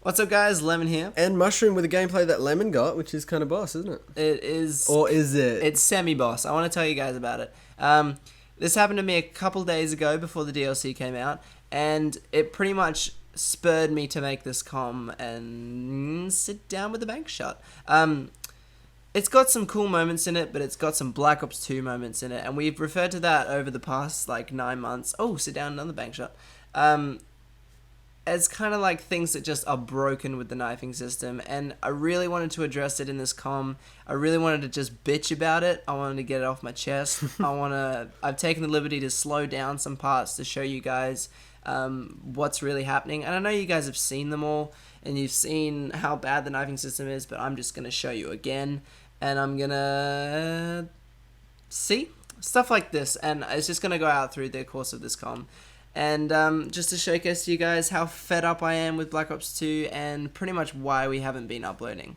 What's up, guys? Lemon here. And Mushroom with a gameplay that Lemon got, which is kind of boss, isn't it? It is... Or is it? It's semi-boss. I want to tell you guys about it. This happened to me a couple days ago before the DLC came out, and it pretty much spurred me to make this comm and sit down with the bank shot. It's got some cool moments in it, but it's got some Black Ops 2 moments in it, and we've referred to that over the past, 9 months. Oh, sit down, another bank shot. It's kind of like things that just are broken with the knifing system, and I really wanted to address it in this comm. I really wanted to just bitch about it. I wanted to get it off my chest. I've taken the liberty to slow down some parts to show you guys what's really happening. And I know you guys have seen them all, and you've seen how bad the knifing system is, but I'm just going to show you again, and I'm going to see stuff like this, and it's just going to go out through the course of this comm. And just to showcase to you guys how fed up I am with Black Ops 2 and pretty much why we haven't been uploading.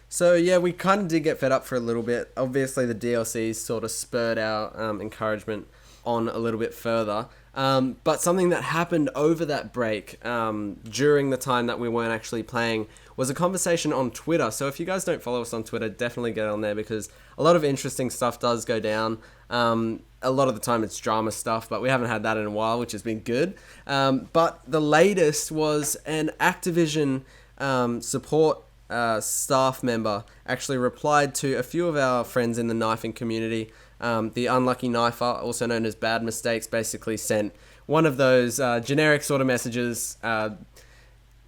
So yeah, we kind of did get fed up for a little bit. Obviously the DLCs sort of spurred our encouragement on a little bit further. But something that happened over that break, during the time that we weren't actually playing, was a conversation on Twitter. So if you guys don't follow us on Twitter, definitely get on there, because a lot of interesting stuff does go down. A lot of the time it's drama stuff, but we haven't had that in a while, which has been good. But the latest was an Activision support staff member actually replied to a few of our friends in the knifing community. The Unlucky Knifer, also known as Bad Mistakes, basically sent one of those generic sort of messages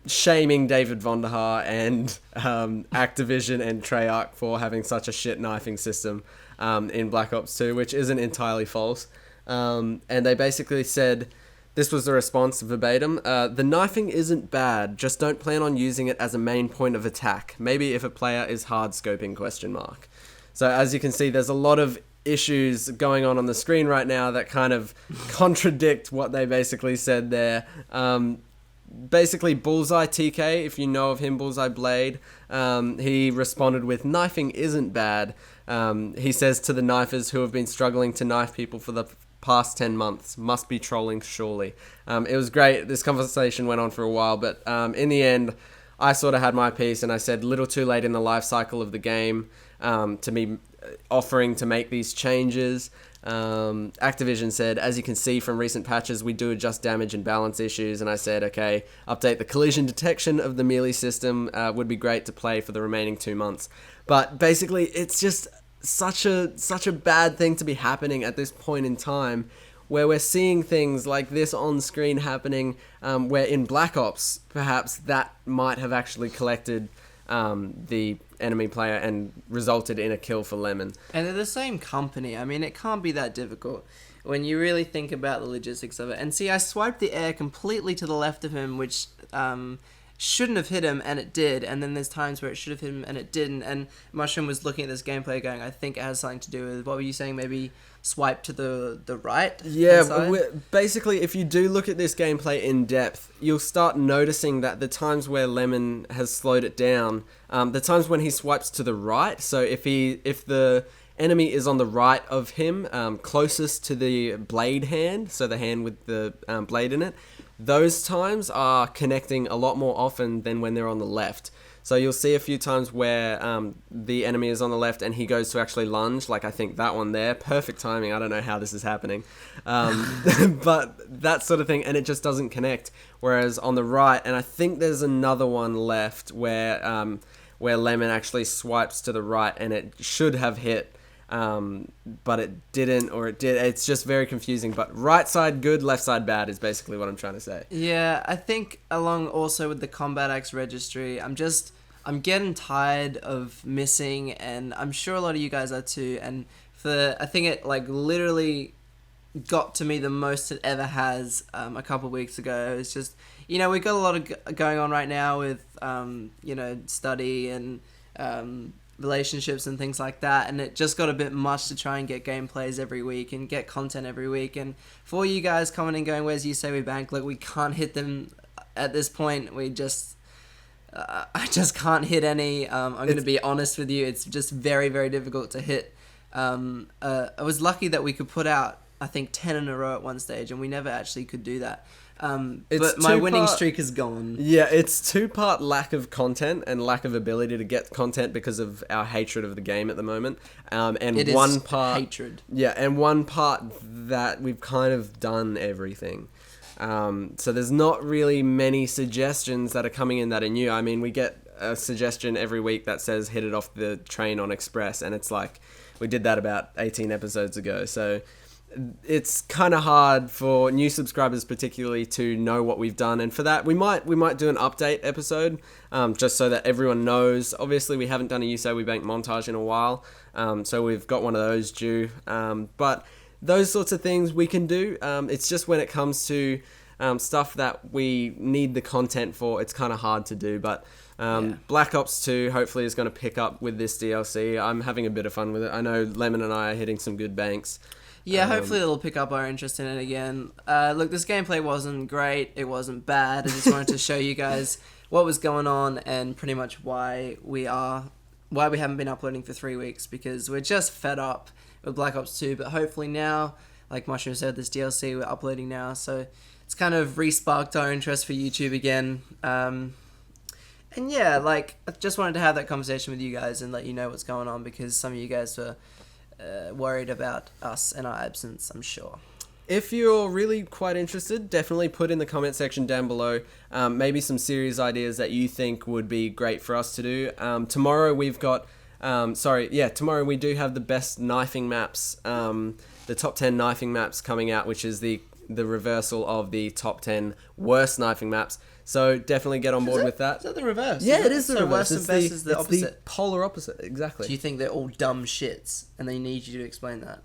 shaming David Vonderhaar and Activision and Treyarch for having such a shit knifing system in Black Ops 2, which isn't entirely false. And they basically said, this was the response verbatim, the knifing isn't bad, just don't plan on using it as a main point of attack. Maybe if a player is hard scoping, ? So as you can see, there's a lot of issues going on the screen right now that kind of contradict what they basically said there. Basically, Bullseye TK, if you know of him, Bullseye Blade, he responded with, knifing isn't bad. He says to the knifers who have been struggling to knife people for the past 10 months, must be trolling surely. It was great. This conversation went on for a while, but in the end, I sort of had my piece, and I said, little too late in the life cycle of the game to me offering to make these changes. Activision said, as you can see from recent patches, we do adjust damage and balance issues. And I said, okay, update the collision detection of the melee system would be great to play for the remaining 2 months. But basically, it's just such a bad thing to be happening at this point in time, where we're seeing things like this on screen happening, where in Black Ops, perhaps that might have actually collected the enemy player and resulted in a kill for Lemon. And they're the same company. I mean, it can't be that difficult when you really think about the logistics of it. And see, I swiped the air completely to the left of him, which shouldn't have hit him, and it did. And then there's times where it should have hit him and it didn't. And Mushroom was looking at this gameplay going, I think it has something to do with, what were you saying, maybe swipe to the right? Yeah, basically, if you do look at this gameplay in depth, you'll start noticing that the times where Lemon has slowed it down, the times when he swipes to the right, so if the enemy is on the right of him, closest to the blade hand, so the hand with the blade in it, those times are connecting a lot more often than when they're on the left. So you'll see a few times where the enemy is on the left and he goes to actually lunge, like I think that one there. Perfect timing. I don't know how this is happening. But that sort of thing, and it just doesn't connect. Whereas on the right, and I think there's another one left where Lemon actually swipes to the right and it should have hit, but it didn't, or it did. It's just very confusing. But right side good, left side bad is basically what I'm trying to say. Yeah, I think along also with the Combat Axe registry, I'm getting tired of missing, and I'm sure a lot of you guys are too. And I think it literally got to me the most it ever has a couple of weeks ago. It's just, we've got a lot of going on right now with study and relationships and things like that, and it just got a bit much to try and get gameplays every week and get content every week. And for you guys coming and going, where's you say we bank, we can't hit them at this point. We just I just can't hit any. I'm going to be honest with you, it's just very, very difficult to hit. I was lucky that we could put out, I think, 10 in a row at one stage, and we never actually could do that. But my winning streak is gone. Yeah, it's 2-part lack of content and lack of ability to get content because of our hatred of the game at the moment. And It is one part hatred. Yeah, and one part that we've kind of done everything. So there's not really many suggestions that are coming in that are new. I mean, we get a suggestion every week that says hit it off the train on Express, and it's like we did that about 18 episodes ago. So it's kind of hard for new subscribers particularly to know what we've done, and for that we might do an update episode, just so that everyone knows. Obviously we haven't done a You Say We Bank montage in a while, so we've got one of those due, but those sorts of things we can do. It's just when it comes to stuff that we need the content for, it's kind of hard to do. But Black Ops 2 hopefully is going to pick up with this DLC. I'm having a bit of fun with it. I know Lemon and I are hitting some good banks. Yeah, hopefully it'll pick up our interest in it again. Look, this gameplay wasn't great. It wasn't bad. I just wanted to show you guys what was going on and pretty much why we haven't been uploading for 3 weeks, because we're just fed up with Black Ops 2. But hopefully now, like Mushroom said, this DLC we're uploading now, so it's kind of re-sparked our interest for YouTube again. And yeah, like, I just wanted to have that conversation with you guys and let you know what's going on, because some of you guys were worried about us and our absence, I'm sure. If you're really quite interested, definitely put in the comment section down below maybe some series ideas that you think would be great for us to do. Tomorrow we've got... tomorrow we do have the best knifing maps, the top 10 knifing maps coming out, which is the reversal of the top 10 worst knifing maps. So definitely get on board with that. Is that the reverse? Yeah, it is the so reverse. Worst and best is the opposite. The polar opposite, exactly. Do you think they're all dumb shits and they need you to explain that?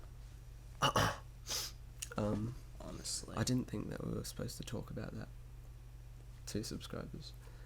Honestly, I didn't think that we were supposed to talk about that to subscribers.